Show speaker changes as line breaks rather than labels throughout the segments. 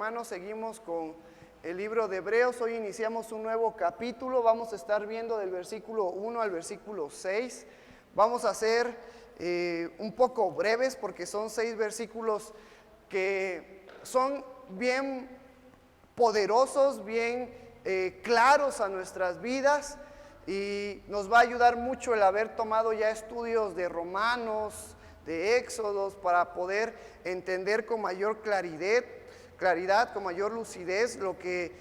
hermanos, seguimos con el libro de Hebreos. Hoy iniciamos un nuevo capítulo. Vamos a estar viendo del versículo 1 al versículo 6. Vamos a ser un poco breves porque son 6 versículos que son bien poderosos, bien claros a nuestras vidas, y nos va a ayudar mucho el haber tomado ya estudios de Romanos, de Éxodos, para poder entender con mayor claridad, con mayor lucidez lo que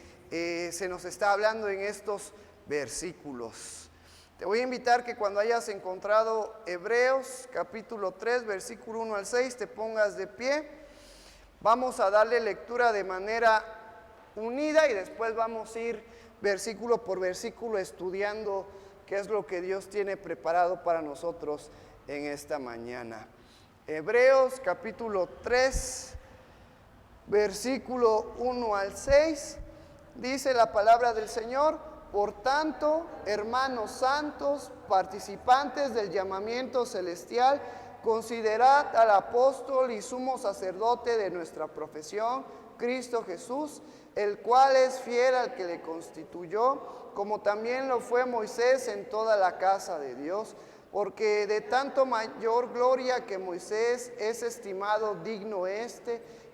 se nos está hablando en estos versículos. Te voy a invitar que cuando hayas encontrado Hebreos capítulo 3, versículo 1 al 6, te pongas de pie. Vamos a darle lectura de manera unida y después vamos a ir versículo por versículo estudiando qué es lo que Dios tiene preparado para nosotros en esta mañana. Hebreos capítulo 3, versículo 1 al 6, dice la palabra del Señor: por tanto, hermanos santos, participantes del llamamiento celestial, considerad al apóstol y sumo sacerdote de nuestra profesión, Cristo Jesús, el cual es fiel al que le constituyó, como también lo fue Moisés en toda la casa de Dios, porque de tanto mayor gloria que Moisés es estimado digno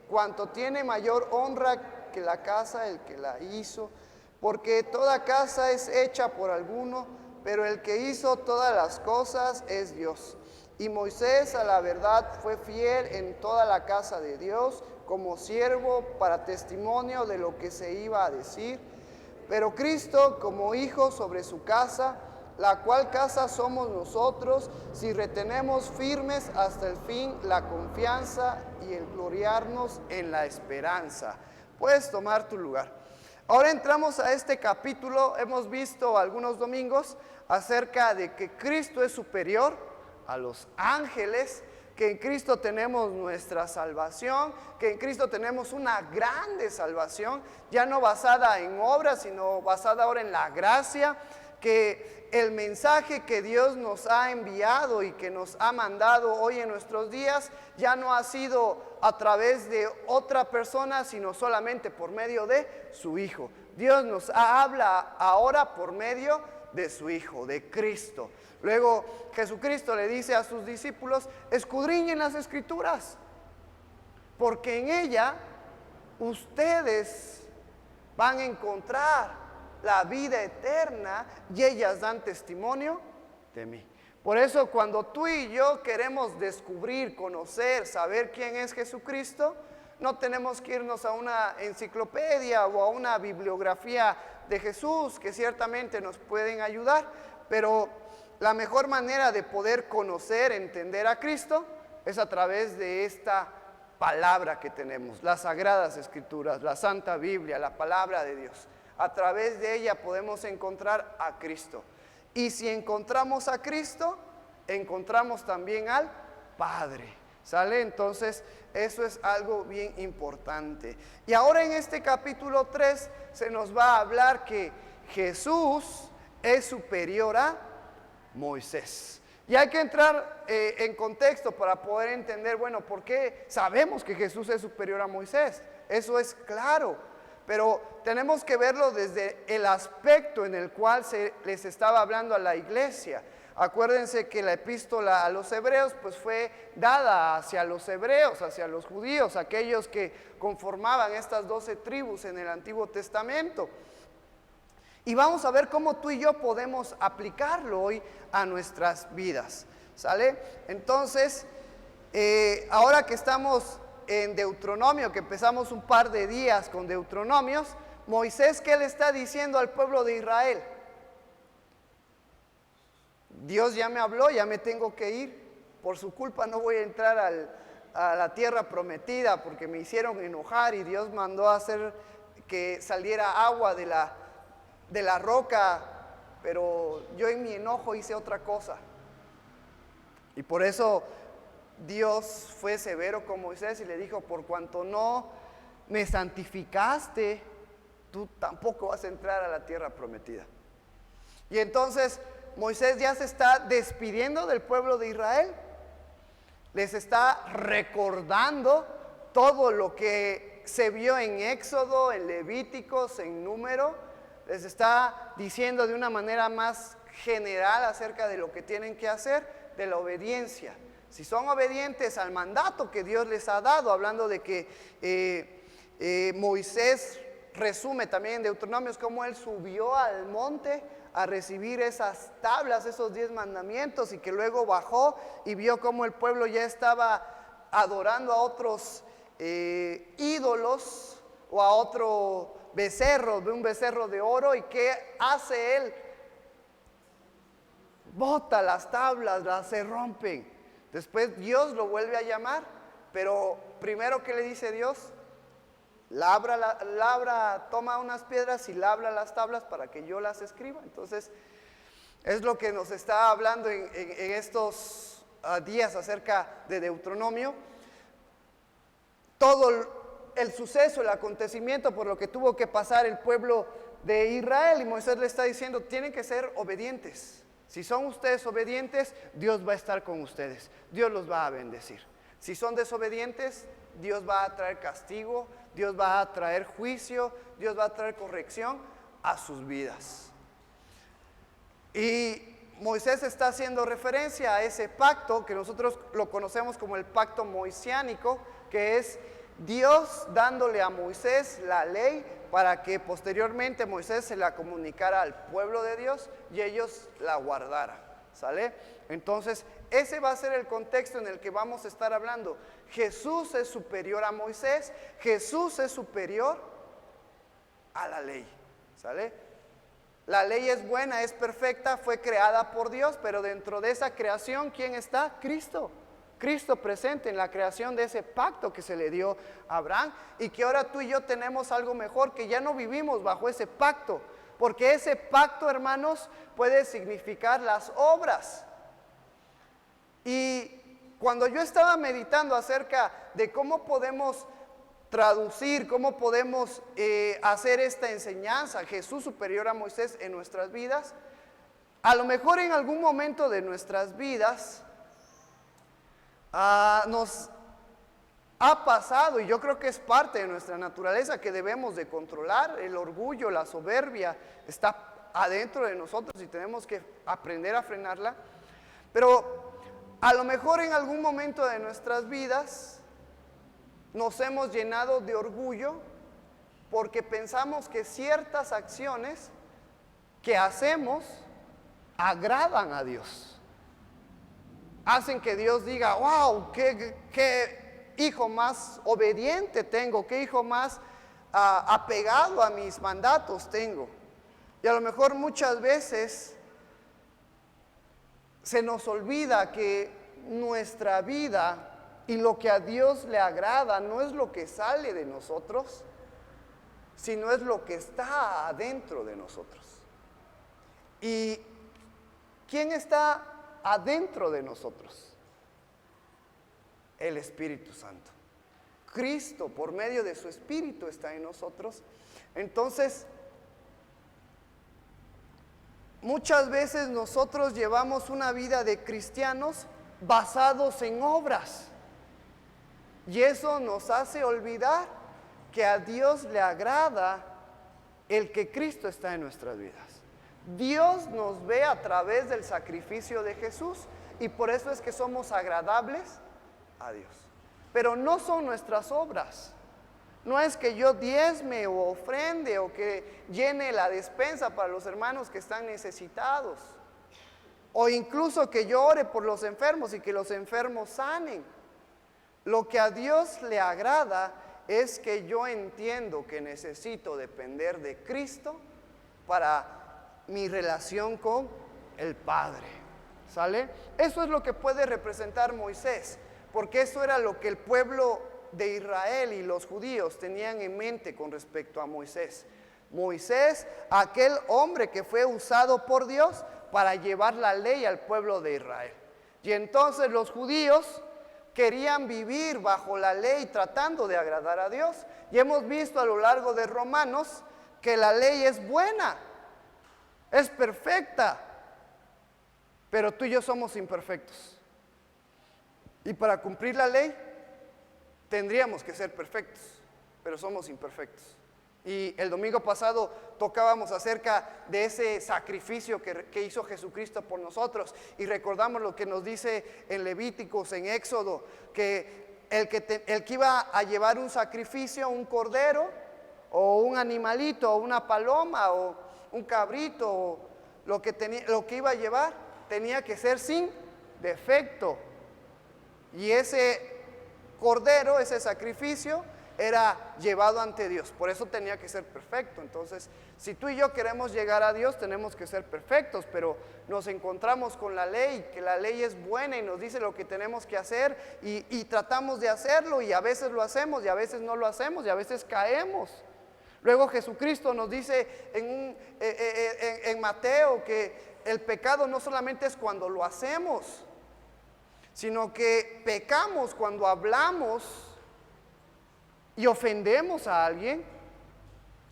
cuanto tiene mayor honra que la casa el que la hizo, porque toda casa es hecha por alguno, pero el que hizo todas las cosas es Dios. Y Moisés a la verdad fue fiel en toda la casa de Dios, como siervo para testimonio de lo que se iba a decir, pero Cristo como hijo sobre su casa, la cual casa somos nosotros, si retenemos firmes hasta el fin la confianza y el gloriarnos en la esperanza. Puedes tomar tu lugar. Ahora entramos a este capítulo. Hemos visto algunos domingos acerca de que Cristo es superior a los ángeles, que en Cristo tenemos nuestra salvación, que en Cristo tenemos una grande salvación, ya no basada en obras, sino basada ahora en la gracia, que el mensaje que Dios nos ha enviado y que nos ha mandado hoy en nuestros días ya no ha sido a través de otra persona, sino solamente por medio de su Hijo. Dios nos habla ahora por medio de su Hijo, de Cristo. Luego Jesucristo le dice a sus discípulos: escudriñen las Escrituras, porque en ella ustedes van a encontrar la vida eterna y ellas dan testimonio de mí. Por eso cuando tú y yo queremos descubrir, conocer, saber quién es Jesucristo, no tenemos que irnos a una enciclopedia o a una bibliografía de Jesús, que ciertamente nos pueden ayudar, pero la mejor manera de poder conocer, entender a Cristo, es a través de esta palabra que tenemos, las Sagradas Escrituras, la Santa Biblia, la palabra de Dios. A través de ella podemos encontrar a Cristo. Y si encontramos a Cristo, encontramos también al Padre. ¿Sale? Entonces, eso es algo bien importante. Y ahora en este capítulo 3 se nos va a hablar que Jesús es superior a Moisés. Y hay que entrar en contexto para poder entender, bueno, ¿por qué sabemos que Jesús es superior a Moisés? Eso es claro. Pero tenemos que verlo desde el aspecto en el cual se les estaba hablando a la iglesia. Acuérdense que la epístola a los hebreos pues fue dada hacia los hebreos, hacia los judíos, aquellos que conformaban estas 12 tribus en el Antiguo Testamento. Y vamos a ver cómo tú y yo podemos aplicarlo hoy a nuestras vidas. ¿Sale? Entonces, ahora que estamos en Deuteronomio, que empezamos un par de días con Deuteronomios, Moisés, ¿qué le está diciendo al pueblo de Israel? Dios ya me habló, ya me tengo que ir, por su culpa no voy a entrar a la tierra prometida, porque me hicieron enojar y Dios mandó a hacer que saliera agua de la roca, pero yo en mi enojo hice otra cosa. Y por eso Dios fue severo con Moisés y le dijo: por cuanto no me santificaste, tú tampoco vas a entrar a la tierra prometida. Y entonces Moisés ya se está despidiendo del pueblo de Israel, les está recordando todo lo que se vio en Éxodo, en Levíticos, en Número. Les está diciendo de una manera más general acerca de lo que tienen que hacer, de la obediencia. Si son obedientes al mandato que Dios les ha dado, hablando de que Moisés resume también en Deuteronomios cómo él subió al monte a recibir esas tablas, esos 10 mandamientos, y que luego bajó y vio cómo el pueblo ya estaba adorando a otros ídolos o a otro becerro, de un becerro de oro. ¿Y qué hace él? Bota las tablas, se rompen. Después Dios lo vuelve a llamar, pero primero, ¿qué le dice Dios? Toma unas piedras y labra las tablas para que yo las escriba. Entonces, es lo que nos está hablando en estos días acerca de Deuteronomio. Todo el suceso, el acontecimiento por lo que tuvo que pasar el pueblo de Israel, y Moisés le está diciendo, tienen que ser obedientes. Si son ustedes obedientes, Dios va a estar con ustedes, Dios los va a bendecir. Si son desobedientes, Dios va a traer castigo, Dios va a traer juicio, Dios va a traer corrección a sus vidas. Y Moisés está haciendo referencia a ese pacto que nosotros lo conocemos como el pacto moisiánico, que es Dios dándole a Moisés la ley para que posteriormente Moisés se la comunicara al pueblo de Dios y ellos la guardaran. ¿Sale? Entonces, ese va a ser el contexto en el que vamos a estar hablando. Jesús es superior a Moisés, Jesús es superior a la ley. ¿Sale? La ley es buena, es perfecta, fue creada por Dios, pero dentro de esa creación, ¿quién está? Cristo. Cristo presente en la creación de ese pacto que se le dio a Abraham, y que ahora tú y yo tenemos algo mejor, que ya no vivimos bajo ese pacto, porque ese pacto, hermanos, puede significar las obras. Y cuando yo estaba meditando acerca de cómo podemos traducir, cómo podemos hacer esta enseñanza, Jesús superior a Moisés en nuestras vidas, a lo mejor en algún momento de nuestras vidas nos ha pasado, y yo creo que es parte de nuestra naturaleza, que debemos de controlar. El orgullo, la soberbia está adentro de nosotros y tenemos que aprender a frenarla. Pero a lo mejor en algún momento de nuestras vidas nos hemos llenado de orgullo porque pensamos que ciertas acciones que hacemos agradan a Dios, hacen que Dios diga, wow, qué hijo más obediente tengo, qué hijo más apegado a mis mandatos tengo. Y a lo mejor muchas veces se nos olvida que nuestra vida y lo que a Dios le agrada no es lo que sale de nosotros, sino es lo que está adentro de nosotros. ¿Y quién está adentro de nosotros? El Espíritu Santo. Cristo, por medio de su Espíritu, está en nosotros. Entonces, muchas veces nosotros llevamos una vida de cristianos basados en obras, y eso nos hace olvidar que a Dios le agrada el que Cristo está en nuestras vidas. Dios nos ve a través del sacrificio de Jesús, y por eso es que somos agradables a Dios. Pero no son nuestras obras. No es que yo diezme o ofrende o que llene la despensa para los hermanos que están necesitados, o incluso que yo ore por los enfermos y que los enfermos sanen. Lo que a Dios le agrada es que yo entiendo que necesito depender de Cristo para mi relación con el Padre. ¿Sale? Eso es lo que puede representar Moisés, porque eso era lo que el pueblo de Israel y los judíos tenían en mente con respecto a Moisés. Moisés, aquel hombre que fue usado por Dios para llevar la ley al pueblo de Israel. Y entonces los judíos querían vivir bajo la ley tratando de agradar a Dios. Y hemos visto a lo largo de Romanos que la ley es buena, es perfecta, pero tú y yo somos imperfectos. Y para cumplir la ley tendríamos que ser perfectos, pero somos imperfectos. Y el domingo pasado tocábamos acerca de ese sacrificio que hizo Jesucristo por nosotros, y recordamos lo que nos dice en Levíticos, en Éxodo, que el que iba a llevar un sacrificio, un cordero o un animalito, o una paloma o un cabrito, o lo que iba a llevar tenía que ser sin defecto. Y ese cordero, ese sacrificio, era llevado ante Dios, por eso tenía que ser perfecto. Entonces, si tú y yo queremos llegar a Dios, tenemos que ser perfectos, pero nos encontramos con la ley, que la ley es buena y nos dice lo que tenemos que hacer, y tratamos de hacerlo, y a veces lo hacemos, y a veces no lo hacemos, y a veces caemos. Luego Jesucristo nos dice en Mateo que el pecado no solamente es cuando lo hacemos, sino que pecamos cuando hablamos y ofendemos a alguien.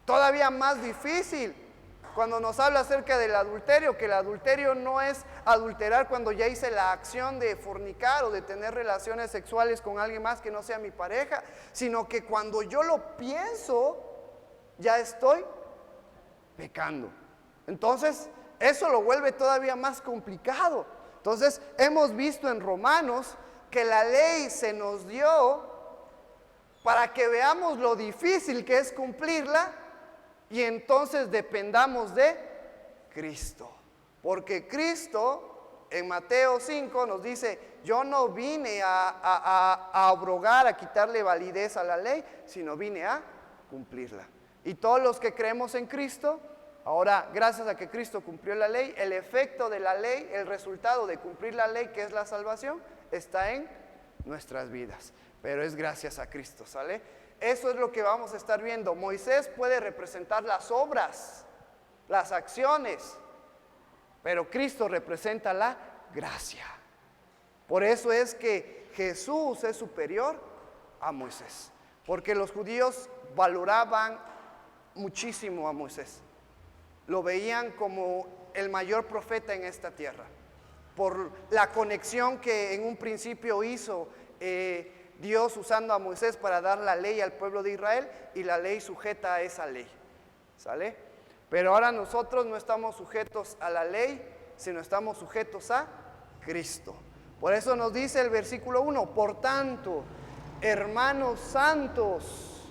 Todavía más difícil cuando nos habla acerca del adulterio, que el adulterio no es adulterar cuando ya hice la acción de fornicar o de tener relaciones sexuales con alguien más que no sea mi pareja, sino que cuando yo lo pienso, ya estoy pecando. Entonces, eso lo vuelve todavía más complicado. Entonces, hemos visto en Romanos que la ley se nos dio para que veamos lo difícil que es cumplirla, y entonces dependamos de Cristo. Porque Cristo en Mateo 5 nos dice: yo no vine a abrogar, a quitarle validez a la ley, sino vine a cumplirla. Y todos los que creemos en Cristo, ahora, gracias a que Cristo cumplió la ley, el efecto de la ley, el resultado de cumplir la ley, que es la salvación, está en nuestras vidas. Pero es gracias a Cristo, ¿sale? Eso es lo que vamos a estar viendo. Moisés puede representar las obras, las acciones, pero Cristo representa la gracia. Por eso es que Jesús es superior a Moisés, porque los judíos valoraban muchísimo a Moisés. Lo veían como el mayor profeta en esta tierra, por la conexión que en un principio hizo Dios usando a Moisés para dar la ley al pueblo de Israel, y la ley sujeta a esa ley, ¿sale? Pero ahora nosotros no estamos sujetos a la ley, sino estamos sujetos a Cristo. Por eso nos dice el versículo 1: por tanto, hermanos santos,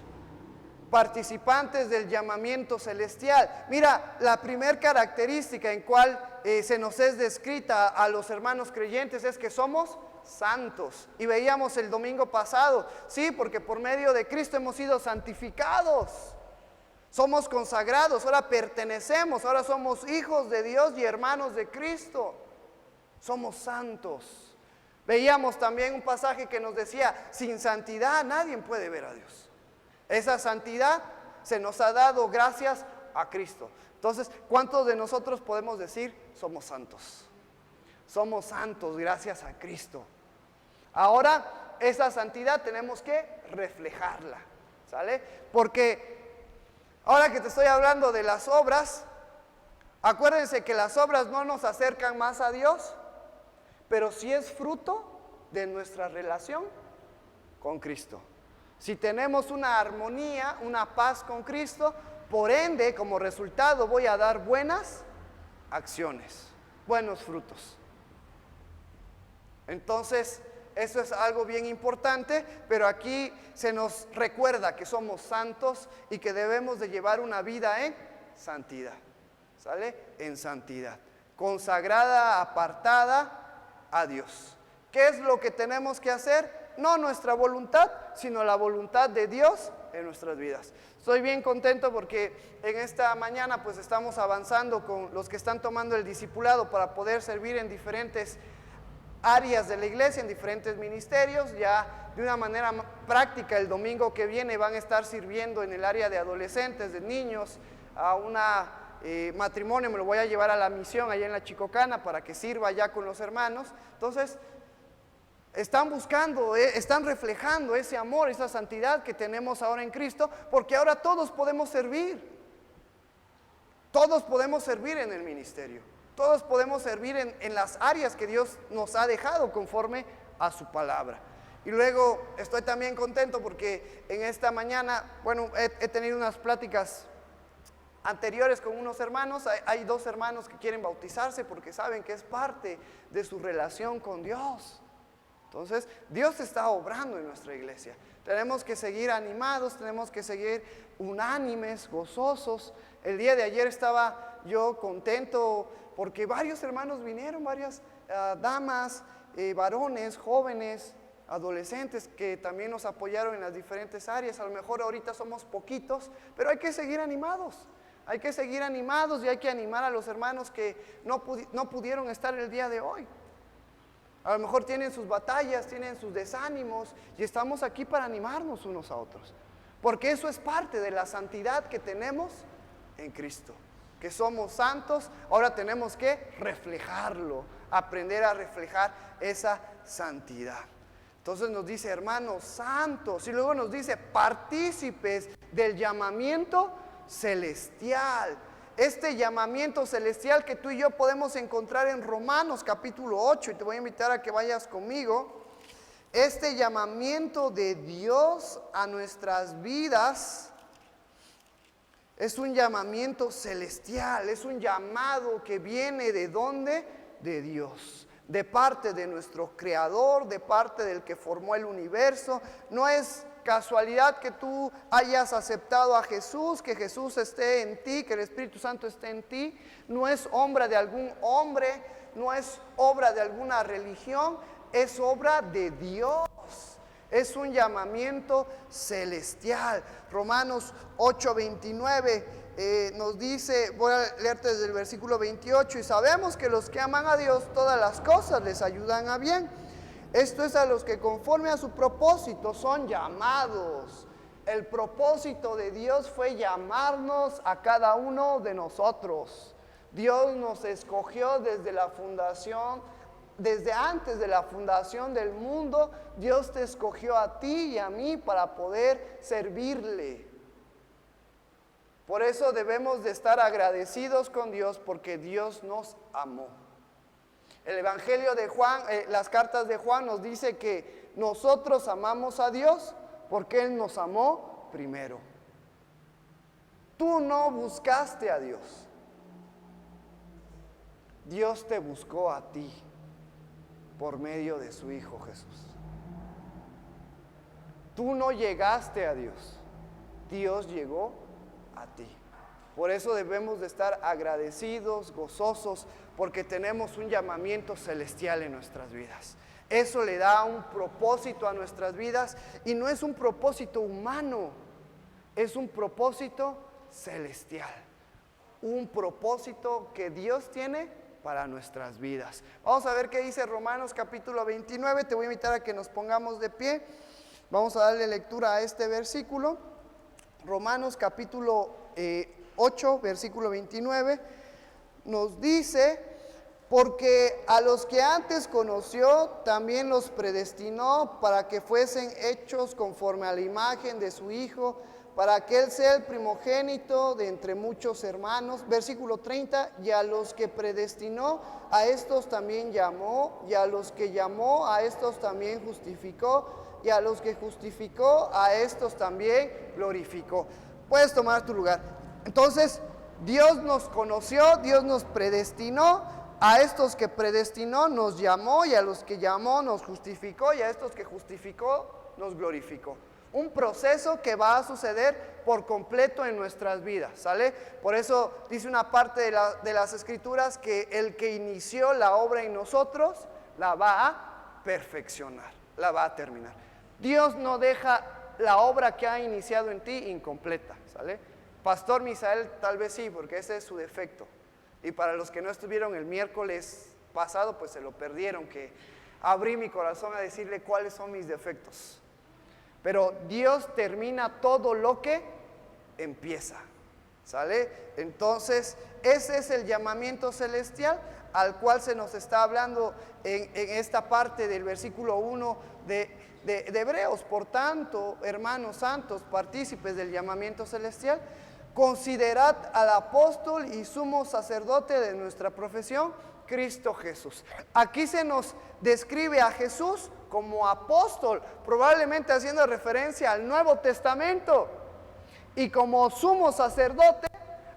participantes del llamamiento celestial. Mira, la primera característica en cual se nos es descrita a los hermanos creyentes es que somos santos. Y veíamos el domingo pasado, sí, porque por medio de Cristo hemos sido santificados, somos consagrados, ahora pertenecemos, ahora somos hijos de Dios y hermanos de Cristo, somos santos. Veíamos también un pasaje que nos decía: sin santidad nadie puede ver a Dios. Esa santidad se nos ha dado gracias a Cristo. Entonces, ¿cuántos de nosotros podemos decir somos santos? Somos santos gracias a Cristo. Ahora, esa santidad tenemos que reflejarla, ¿sale? Porque ahora que te estoy hablando de las obras, acuérdense que las obras no nos acercan más a Dios, pero sí es fruto de nuestra relación con Cristo. Si tenemos una armonía, una paz con Cristo, por ende, como resultado, voy a dar buenas acciones, buenos frutos. Entonces, eso es algo bien importante, pero aquí se nos recuerda que somos santos y que debemos de llevar una vida en santidad, ¿sale? En santidad, consagrada, apartada a Dios. ¿Qué es lo que tenemos que hacer? No nuestra voluntad, sino la voluntad de Dios en nuestras vidas. Estoy bien contento porque en esta mañana pues estamos avanzando con los que están tomando el discipulado para poder servir en diferentes áreas de la iglesia, en diferentes ministerios. Ya de una manera práctica, el domingo que viene van a estar sirviendo en el área de adolescentes, de niños, a una matrimonio. Me lo voy a llevar a la misión allá en la Chicocana para que sirva allá con los hermanos. Entonces, están buscando, están reflejando ese amor, esa santidad que tenemos ahora en Cristo, porque ahora todos podemos servir. Todos podemos servir en el ministerio. Todos podemos servir en las áreas que Dios nos ha dejado conforme a su palabra. Y luego estoy también contento porque en esta mañana, bueno, he tenido unas pláticas anteriores con unos hermanos. Hay dos hermanos que quieren bautizarse porque saben que es parte de su relación con Dios. Entonces, Dios está obrando en nuestra iglesia. Tenemos que seguir animados, tenemos que seguir unánimes, gozosos. El día de ayer estaba yo contento porque varios hermanos vinieron, varias damas, varones, jóvenes, adolescentes que también nos apoyaron en las diferentes áreas. A lo mejor ahorita somos poquitos, pero hay que seguir animados. Hay que seguir animados y hay que animar a los hermanos que no pudieron estar el día de hoy. A lo mejor tienen sus batallas, tienen sus desánimos y estamos aquí para animarnos unos a otros. Porque eso es parte de la santidad que tenemos en Cristo. Que somos santos, ahora tenemos que reflejarlo, aprender a reflejar esa santidad. Entonces nos dice hermanos santos y luego nos dice partícipes del llamamiento celestial. Este llamamiento celestial que tú y yo podemos encontrar en Romanos capítulo 8, y te voy a invitar a que vayas conmigo. Este llamamiento de Dios a nuestras vidas es un llamamiento celestial, es un llamado que viene ¿de dónde? De Dios, de parte de nuestro Creador, de parte del que formó el universo. No es casualidad que tú hayas aceptado a Jesús, que Jesús esté en ti, que el Espíritu Santo esté en ti. No es obra de algún hombre, no es obra de alguna religión, es obra de Dios. Es un llamamiento celestial. Romanos 8:29 nos dice, voy a leerte desde el versículo 28, y sabemos que los que aman a Dios, todas las cosas les ayudan a bien. Esto es a los que conforme a su propósito son llamados. El propósito de Dios fue llamarnos a cada uno de nosotros. Dios nos escogió desde la fundación, desde antes de la fundación del mundo. Dios te escogió a ti y a mí para poder servirle. Por eso debemos de estar agradecidos con Dios porque Dios nos amó. El Evangelio de Juan, las cartas de Juan nos dice que nosotros amamos a Dios porque Él nos amó primero. Tú no buscaste a Dios. Dios te buscó a ti por medio de su Hijo Jesús. Tú no llegaste a Dios. Dios llegó a ti. Por eso debemos de estar agradecidos, gozosos, porque tenemos un llamamiento celestial en nuestras vidas. Eso le da un propósito a nuestras vidas y no es un propósito humano, es un propósito celestial. Un propósito que Dios tiene para nuestras vidas. Vamos a ver qué dice Romanos capítulo 29. Te voy a invitar a que nos pongamos de pie. Vamos a darle lectura a este versículo. Romanos capítulo 8, versículo 29, nos dice, porque a los que antes conoció, también los predestinó para que fuesen hechos conforme a la imagen de su Hijo, para que Él sea el primogénito de entre muchos hermanos. Versículo 30, y a los que predestinó, a estos también llamó, y a los que llamó, a estos también justificó, y a los que justificó, a estos también glorificó. Puedes tomar tu lugar. Entonces, Dios nos conoció, Dios nos predestinó, a estos que predestinó nos llamó, y a los que llamó nos justificó, y a estos que justificó nos glorificó. Un proceso que va a suceder por completo en nuestras vidas, ¿sale? Por eso dice una parte de las Escrituras que el que inició la obra en nosotros la va a perfeccionar, la va a terminar. Dios no deja la obra que ha iniciado en ti incompleta, ¿sale? Pastor Misael tal vez sí, porque ese es su defecto. Y para los que no estuvieron el miércoles pasado, pues se lo perdieron, que abrí mi corazón a decirle cuáles son mis defectos. Pero Dios termina todo lo que empieza, ¿sale? Entonces, ese es el llamamiento celestial al cual se nos está hablando en esta parte del versículo 1 de Hebreos. Por tanto, hermanos santos, partícipes del llamamiento celestial, considerad al apóstol y sumo sacerdote de nuestra profesión, Cristo Jesús. Aquí se nos describe a Jesús como apóstol, probablemente haciendo referencia al Nuevo Testamento, y como sumo sacerdote,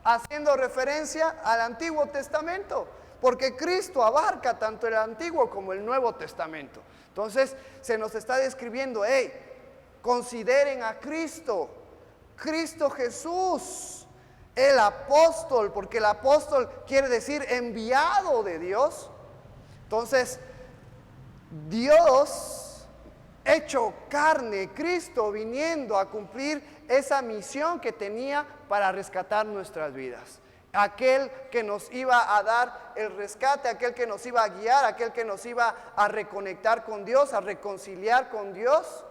haciendo referencia al Antiguo Testamento, porque Cristo abarca tanto el Antiguo como el Nuevo Testamento. Entonces se nos está describiendo, consideren a Cristo, Cristo Jesús, el apóstol, porque el apóstol quiere decir enviado de Dios. Entonces, Dios hecho carne, Cristo viniendo a cumplir esa misión que tenía para rescatar nuestras vidas. Aquel que nos iba a dar el rescate, aquel que nos iba a guiar, aquel que nos iba a reconectar con Dios, a reconciliar con Dios.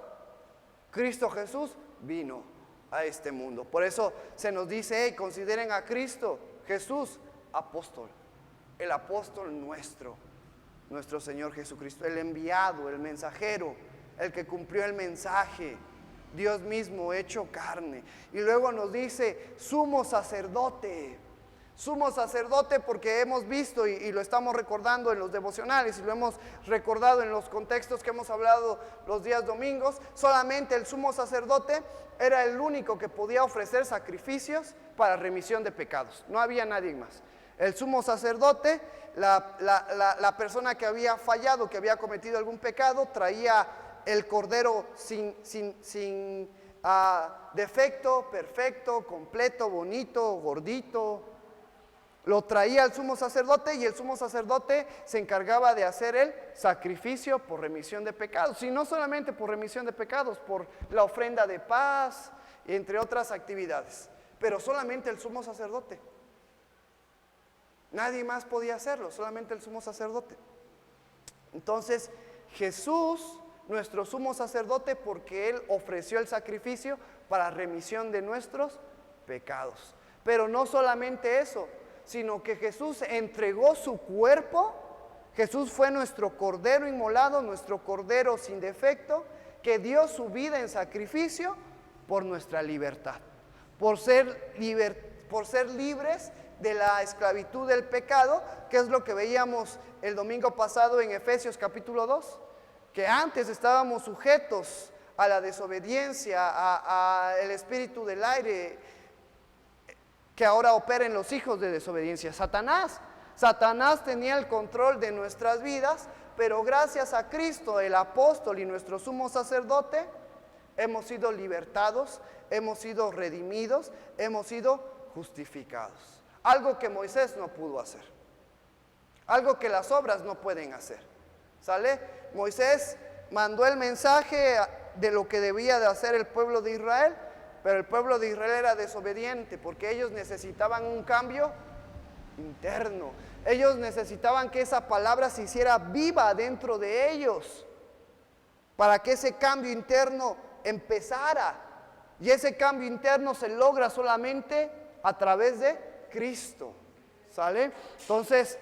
Cristo Jesús vino a este mundo. Por eso se nos dice, consideren a Cristo Jesús apóstol, el apóstol nuestro Señor Jesucristo, el enviado, el mensajero, el que cumplió el mensaje, Dios mismo hecho carne. Y luego nos dice sumo sacerdote porque hemos visto y lo estamos recordando en los devocionales y lo hemos recordado en los contextos que hemos hablado los días domingos. Solamente el sumo sacerdote era el único que podía ofrecer sacrificios para remisión de pecados, no había nadie más. El sumo sacerdote, la persona que había fallado, que había cometido algún pecado, traía el cordero sin defecto, perfecto, completo, bonito, gordito. Lo traía al sumo sacerdote y el sumo sacerdote se encargaba de hacer el sacrificio por remisión de pecados. Y no solamente por remisión de pecados, por la ofrenda de paz, entre otras actividades. Pero solamente el sumo sacerdote. Nadie más podía hacerlo, solamente el sumo sacerdote. Entonces, Jesús, nuestro sumo sacerdote, porque Él ofreció el sacrificio para remisión de nuestros pecados. Pero no solamente eso, sino que Jesús entregó su cuerpo. Jesús fue nuestro cordero inmolado, nuestro cordero sin defecto, que dio su vida en sacrificio por nuestra libertad, por ser libres de la esclavitud del pecado, que es lo que veíamos el domingo pasado en Efesios capítulo 2, que antes estábamos sujetos a la desobediencia, al espíritu del aire, que ahora opera en los hijos de desobediencia. Satanás tenía el control de nuestras vidas, pero gracias a Cristo, el apóstol y nuestro sumo sacerdote, hemos sido libertados, hemos sido redimidos, hemos sido justificados. Algo que Moisés no pudo hacer, algo que las obras no pueden hacer. ¿Sale? Moisés mandó el mensaje de lo que debía de hacer el pueblo de Israel, pero el pueblo de Israel era desobediente porque ellos necesitaban un cambio interno. Ellos necesitaban que esa palabra se hiciera viva dentro de ellos para que ese cambio interno empezara. Y ese cambio interno se logra solamente a través de Cristo. ¿Sale? Entonces,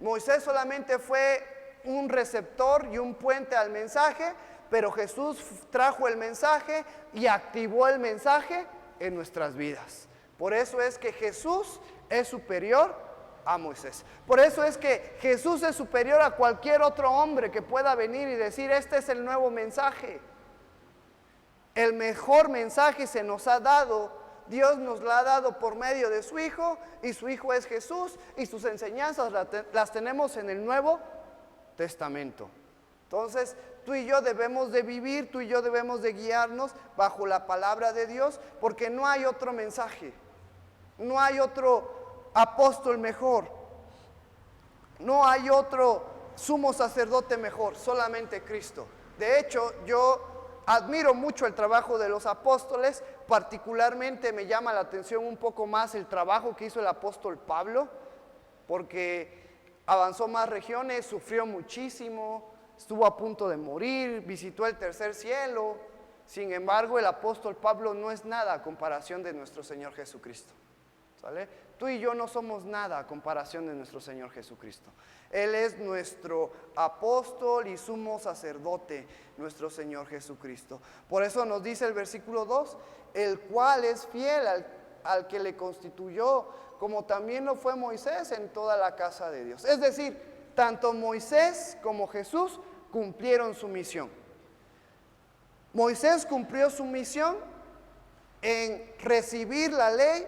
Moisés solamente fue un receptor y un puente al mensaje, pero Jesús trajo el mensaje y activó el mensaje en nuestras vidas. Por eso es que Jesús es superior a Moisés. Por eso es que Jesús es superior a cualquier otro hombre que pueda venir y decir, este es el nuevo mensaje. El mejor mensaje se nos ha dado. Dios nos lo ha dado por medio de su Hijo, y su Hijo es Jesús, y sus enseñanzas las tenemos en el Nuevo Testamento. Entonces, tú y yo debemos de vivir, tú y yo debemos de guiarnos bajo la palabra de Dios, porque no hay otro mensaje, no hay otro apóstol mejor, no hay otro sumo sacerdote mejor, solamente Cristo. De hecho, yo admiro mucho el trabajo de los apóstoles, particularmente me llama la atención un poco más el trabajo que hizo el apóstol Pablo, porque avanzó más regiones, sufrió muchísimo, estuvo a punto de morir, visitó el tercer cielo. Sin embargo, el apóstol Pablo no es nada a comparación de nuestro Señor Jesucristo. ¿Sale? Tú y yo no somos nada a comparación de nuestro Señor Jesucristo. Él es nuestro apóstol y sumo sacerdote, nuestro Señor Jesucristo. Por eso nos dice el versículo 2, el cual es fiel al que le constituyó, como también lo fue Moisés en toda la casa de Dios. Es decir, tanto Moisés como Jesús cumplieron su misión. Moisés cumplió su misión en recibir la ley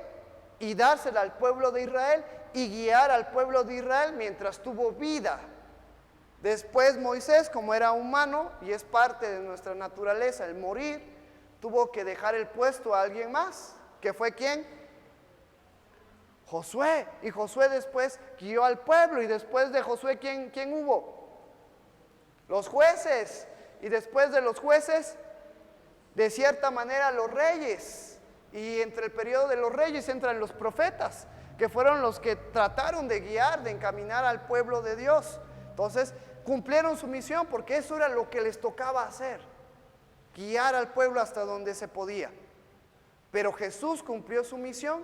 y dársela al pueblo de Israel y guiar al pueblo de Israel mientras tuvo vida. Después Moisés, como era humano y es parte de nuestra naturaleza el morir, tuvo que dejar el puesto a alguien más, que fue ¿quién? Josué. Y Josué después guió al pueblo, y después de Josué ¿quién hubo? Los jueces. Y después de los jueces, de cierta manera, los reyes. Y entre el periodo de los reyes entran los profetas, que fueron los que trataron de guiar, de encaminar al pueblo de Dios. Entonces cumplieron su misión, porque eso era lo que les tocaba hacer, guiar al pueblo hasta donde se podía. Pero Jesús cumplió su misión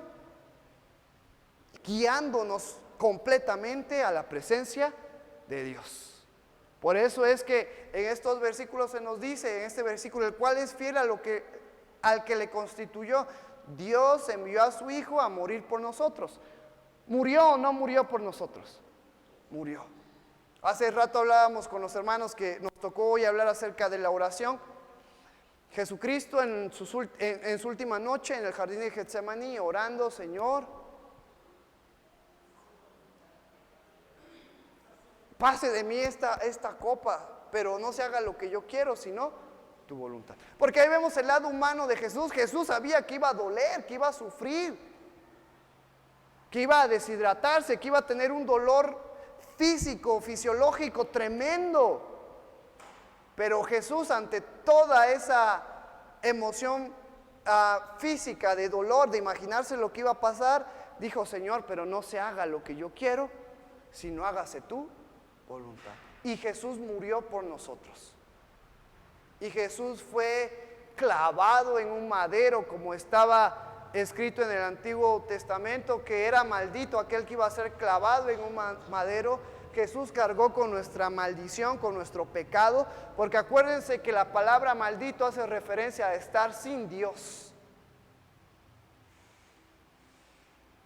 guiándonos completamente a la presencia de Dios. Por eso es que en estos versículos se nos dice, en este versículo, el cual es fiel al que le constituyó. Dios envió a su Hijo a morir por nosotros. ¿Murió o no murió por nosotros? Murió. Hace rato hablábamos con los hermanos que nos tocó hoy hablar acerca de la oración. Jesucristo en su última noche en el jardín de Getsemaní, orando: Señor, pase de mí esta copa, pero no se haga lo que yo quiero, sino tu voluntad. Porque ahí vemos el lado humano de Jesús. Jesús sabía que iba a doler, que iba a sufrir, que iba a deshidratarse, que iba a tener un dolor físico, fisiológico tremendo. Pero Jesús, ante toda esa emoción física de dolor, de imaginarse lo que iba a pasar, dijo: Señor, pero no se haga lo que yo quiero, sino hágase tu voluntad. Y Jesús murió por nosotros. Y Jesús fue clavado en un madero, como estaba escrito en el Antiguo Testamento, que era maldito aquel que iba a ser clavado en un madero. Jesús cargó con nuestra maldición, con nuestro pecado, porque acuérdense que la palabra maldito hace referencia a estar sin Dios.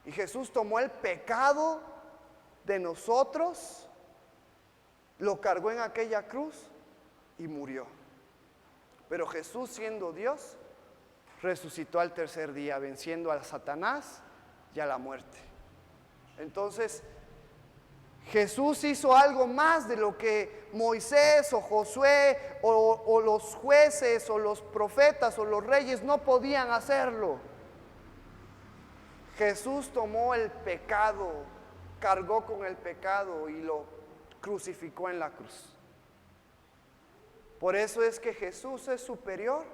Y Jesús tomó el pecado de nosotros, lo cargó en aquella cruz y murió. Pero Jesús, siendo Dios, resucitó al tercer día, venciendo a Satanás y a la muerte. Entonces, Jesús hizo algo más de lo que Moisés o Josué o los jueces o los profetas o los reyes no podían hacerlo. Jesús tomó el pecado, cargó con el pecado y lo crucificó en la cruz. Por eso es que Jesús es superior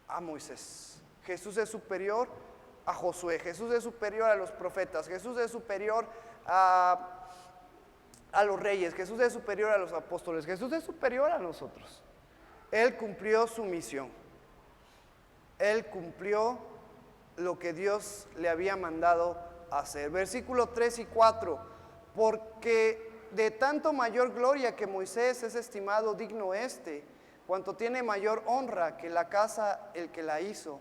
a Moisés. Jesús es superior a Josué. Jesús es superior a los profetas. Jesús es superior a los reyes. Jesús es superior a los apóstoles. Jesús es superior a nosotros. Él cumplió su misión. Él cumplió lo que Dios le había mandado hacer. Versículos 3 y 4. Porque de tanto mayor gloria que Moisés es estimado digno cuanto tiene mayor honra que la casa el que la hizo.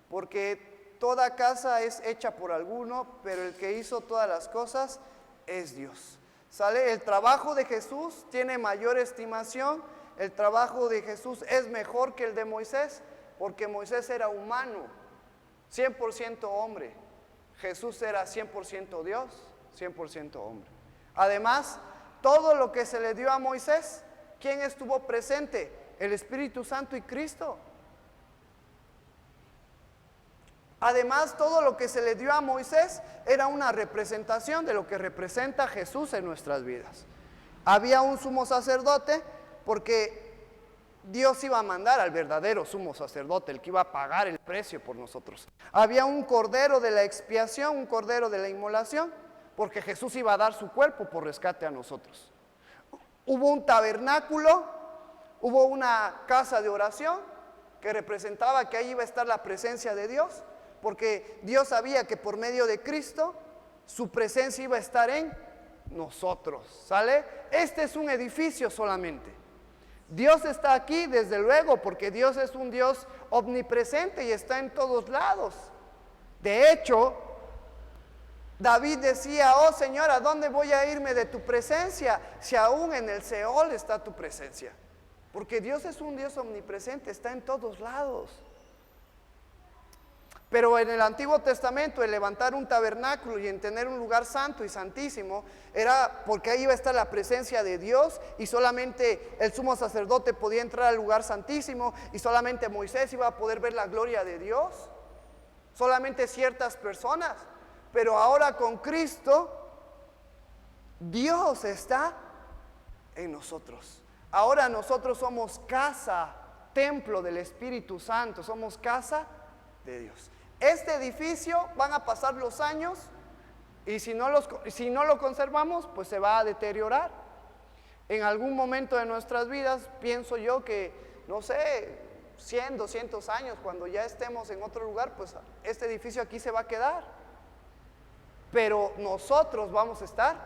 Porque toda casa es hecha por alguno, pero el que hizo todas las cosas es Dios. ¿Sale? El trabajo de Jesús tiene mayor estimación. El trabajo de Jesús es mejor que el de Moisés, porque Moisés era humano, 100% hombre. Jesús era 100% Dios, 100% hombre. Además, todo lo que se le dio a Moisés, ¿quién estuvo presente? El Espíritu Santo y Cristo. Además, todo lo que se le dio a Moisés era una representación de lo que representa Jesús en nuestras vidas. Había un sumo sacerdote, porque Dios iba a mandar al verdadero sumo sacerdote, el que iba a pagar el precio por nosotros. Había un cordero de la expiación, un cordero de la inmolación, porque Jesús iba a dar su cuerpo por rescate a nosotros. Hubo un tabernáculo, hubo una casa de oración que representaba que ahí iba a estar la presencia de Dios, porque Dios sabía que por medio de Cristo su presencia iba a estar en nosotros. ¿Sale? Este es un edificio solamente. Dios está aquí, desde luego, porque Dios es un Dios omnipresente y está en todos lados. De hecho, David decía, oh Señor, ¿a dónde voy a irme de tu presencia? Si aún en el Seol está tu presencia. Porque Dios es un Dios omnipresente, está en todos lados. Pero en el Antiguo Testamento, el levantar un tabernáculo y en tener un lugar santo y santísimo, era porque ahí iba a estar la presencia de Dios, y solamente el sumo sacerdote podía entrar al lugar santísimo, y solamente Moisés iba a poder ver la gloria de Dios, solamente ciertas personas. Pero ahora con Cristo, Dios está en nosotros. Ahora nosotros somos casa, templo del Espíritu Santo, somos casa de Dios. Este edificio, van a pasar los años, y si no lo conservamos, pues se va a deteriorar. En algún momento de nuestras vidas, pienso yo que, no sé, 100, 200 años, cuando ya estemos en otro lugar, pues este edificio aquí se va a quedar. Pero nosotros vamos a estar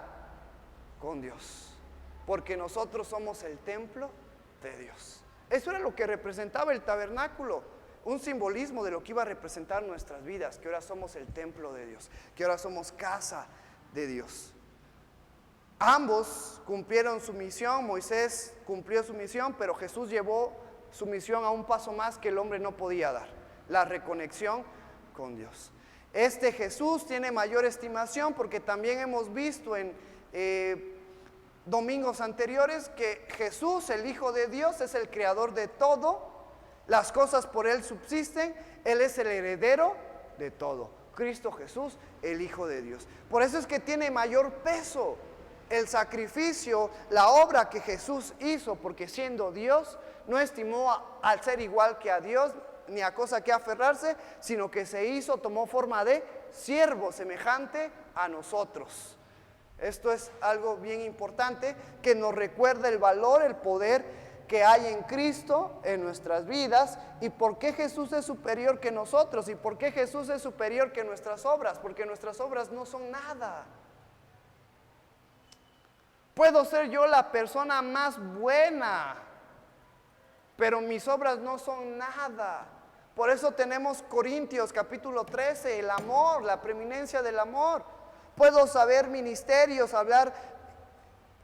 con Dios, porque nosotros somos el templo de Dios. Eso era lo que representaba el tabernáculo. Un simbolismo de lo que iba a representar nuestras vidas, que ahora somos el templo de Dios, que ahora somos casa de Dios. Ambos cumplieron su misión. Moisés cumplió su misión, pero Jesús llevó su misión a un paso más que el hombre no podía dar: la reconexión con Dios. Este Jesús tiene mayor estimación porque también hemos visto en domingos anteriores que Jesús, el Hijo de Dios, es el creador de todo. Las cosas por Él subsisten, Él es el heredero de todo. Cristo Jesús, el Hijo de Dios. Por eso es que tiene mayor peso el sacrificio, la obra que Jesús hizo, porque siendo Dios, no estimó al ser igual que a Dios, ni a cosa que aferrarse, sino que se hizo, tomó forma de siervo, semejante a nosotros. Esto es algo bien importante, que nos recuerda el valor, el poder que hay en Cristo en nuestras vidas, y por qué Jesús es superior que nosotros, y por qué Jesús es superior que nuestras obras, porque nuestras obras no son nada. Puedo ser yo la persona más buena, pero mis obras no son nada. Por eso tenemos Corintios capítulo 13, el amor, la preeminencia del amor. Puedo saber ministerios, hablar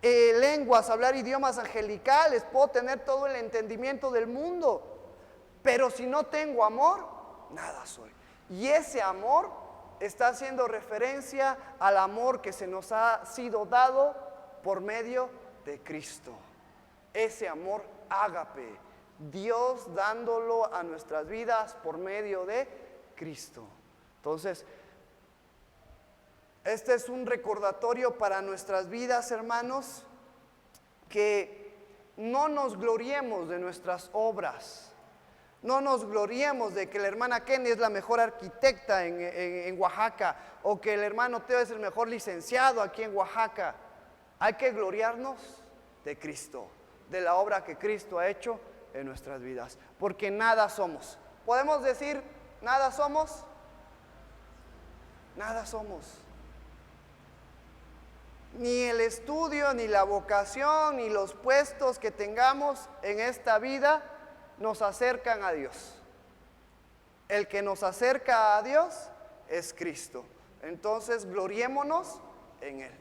lenguas, hablar idiomas angelicales, puedo tener todo el entendimiento del mundo, pero si no tengo amor, nada soy. Y ese amor está haciendo referencia al amor que se nos ha sido dado por medio de Cristo. Ese amor ágape, Dios dándolo a nuestras vidas por medio de Cristo. Entonces, este es un recordatorio para nuestras vidas, hermanos, que no nos gloriemos de nuestras obras. No nos gloriemos de que la hermana Kenny es la mejor arquitecta en Oaxaca, o que el hermano Teo es el mejor licenciado aquí en Oaxaca. Hay que gloriarnos de Cristo, de la obra que Cristo ha hecho en nuestras vidas, porque nada somos. ¿Podemos decir nada somos? Nada somos. Ni el estudio, ni la vocación, ni los puestos que tengamos en esta vida nos acercan a Dios. El que nos acerca a Dios es Cristo. Entonces gloriémonos en Él.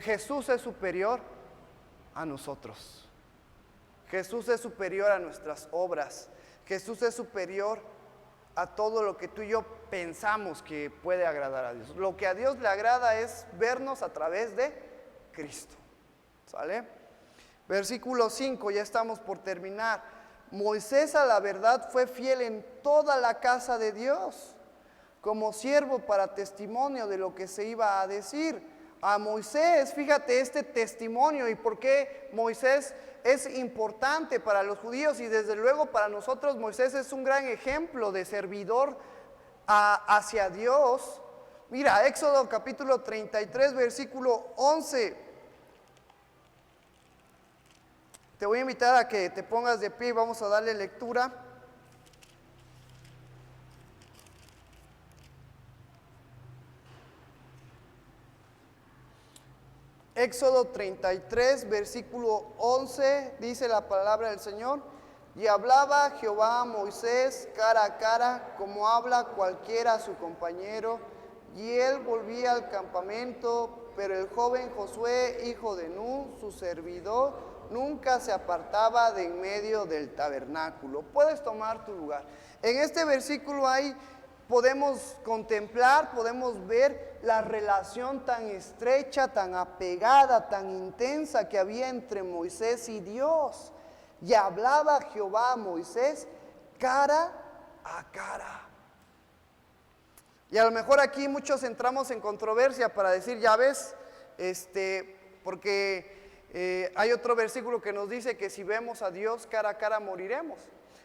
Jesús es superior a nosotros. Jesús es superior a nuestras obras. Jesús es superior a todo lo que tú y yo pensamos que puede agradar a Dios. Lo que a Dios le agrada es vernos a través de Cristo. ¿Sale? Versículo 5, ya estamos por terminar. Moisés a la verdad fue fiel en toda la casa de Dios, como siervo para testimonio de lo que se iba a decir. A Moisés, fíjate este testimonio y por qué Moisés es importante para los judíos, y desde luego para nosotros Moisés es un gran ejemplo de servidor hacia Dios. Mira, Éxodo capítulo 33, versículo 11. Te voy a invitar a que te pongas de pie y vamos a darle lectura. Éxodo 33, versículo 11, dice la palabra del Señor: y hablaba Jehová a Moisés cara a cara, como habla cualquiera a su compañero, y él volvía al campamento, pero el joven Josué, hijo de Nun, su servidor, nunca se apartaba de en medio del tabernáculo. Puedes tomar tu lugar. En este versículo podemos contemplar, podemos ver la relación tan estrecha, tan apegada, tan intensa que había entre Moisés y Dios. Y hablaba Jehová a Moisés cara a cara. Y a lo mejor aquí muchos entramos en controversia para decir, ya ves, porque hay otro versículo que nos dice que si vemos a Dios cara a cara moriremos.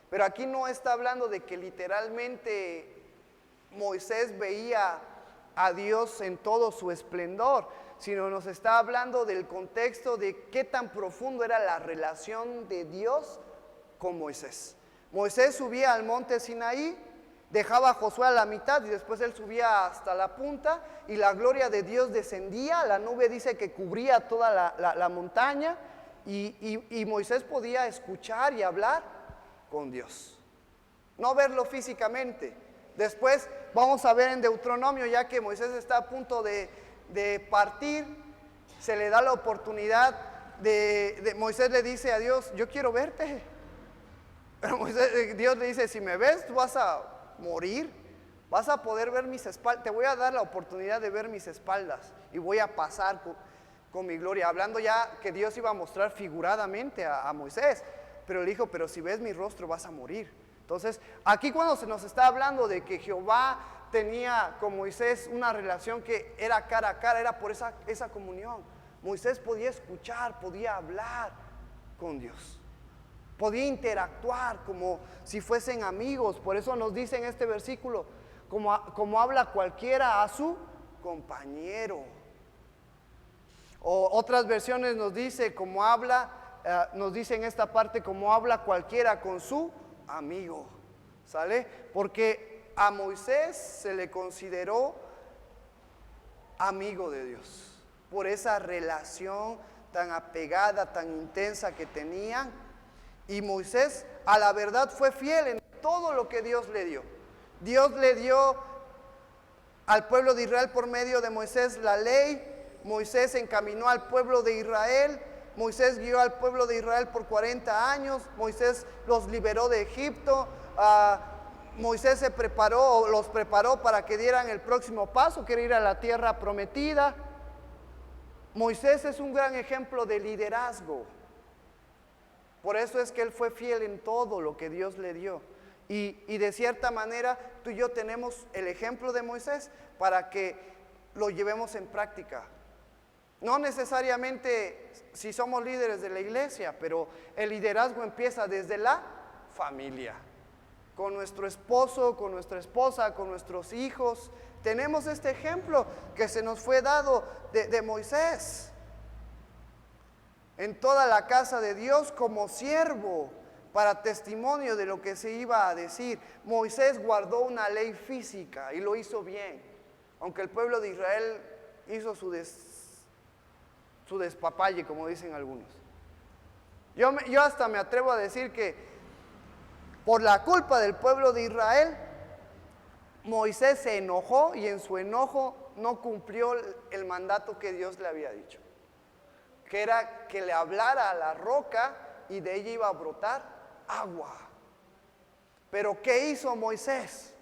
Pero aquí no está hablando de que literalmente Moisés veía a Dios en todo su esplendor, sino nos está hablando del contexto de qué tan profundo era la relación de Dios con Moisés. Moisés subía al monte Sinaí, dejaba a Josué a la mitad y después él subía hasta la punta y la gloria de Dios descendía, la nube dice que cubría toda la montaña y Moisés podía escuchar y hablar con Dios, no verlo físicamente. Después vamos a ver en Deuteronomio, ya que Moisés está a punto de partir, se le da la oportunidad Moisés le dice a Dios, yo quiero verte. Pero Dios le dice, si me ves, tú vas a morir, vas a poder ver mis espaldas, te voy a dar la oportunidad de ver mis espaldas y voy a pasar con mi gloria. Hablando ya que Dios iba a mostrar figuradamente a Moisés, pero le dijo, pero si ves mi rostro vas a morir. Entonces, aquí cuando se nos está hablando de que Jehová tenía con Moisés una relación que era cara a cara, era por esa comunión. Moisés podía escuchar, podía hablar con Dios, podía interactuar como si fuesen amigos. Por eso nos dice en este versículo, como habla cualquiera a su compañero. O otras versiones nos dice nos dice en esta parte como habla cualquiera con su amigo, ¿sale? Porque a Moisés se le consideró amigo de Dios por esa relación tan apegada, tan intensa que tenían. Y Moisés a la verdad fue fiel en todo lo que Dios le dio. Dios le dio al pueblo de Israel por medio de Moisés la ley. Moisés encaminó al pueblo de Israel. Moisés guió al pueblo de Israel por 40 años. Moisés los liberó de Egipto. Moisés los preparó para que dieran el próximo paso, que era ir a la tierra prometida. Moisés es un gran ejemplo de liderazgo. Por eso es que él fue fiel en todo lo que Dios le dio. Y de cierta manera tú y yo tenemos el ejemplo de Moisés para que lo llevemos en práctica. No necesariamente si somos líderes de la iglesia, pero el liderazgo empieza desde la familia. Con nuestro esposo, con nuestra esposa, con nuestros hijos. Tenemos este ejemplo que se nos fue dado de Moisés. En toda la casa de Dios como siervo para testimonio de lo que se iba a decir. Moisés guardó una ley física y lo hizo bien, aunque el pueblo de Israel hizo su despapalle, como dicen algunos. Yo hasta me atrevo a decir que por la culpa del pueblo de Israel, Moisés se enojó y en su enojo no cumplió el mandato que Dios le había dicho, que era que le hablara a la roca y de ella iba a brotar agua. Pero ¿qué hizo Moisés?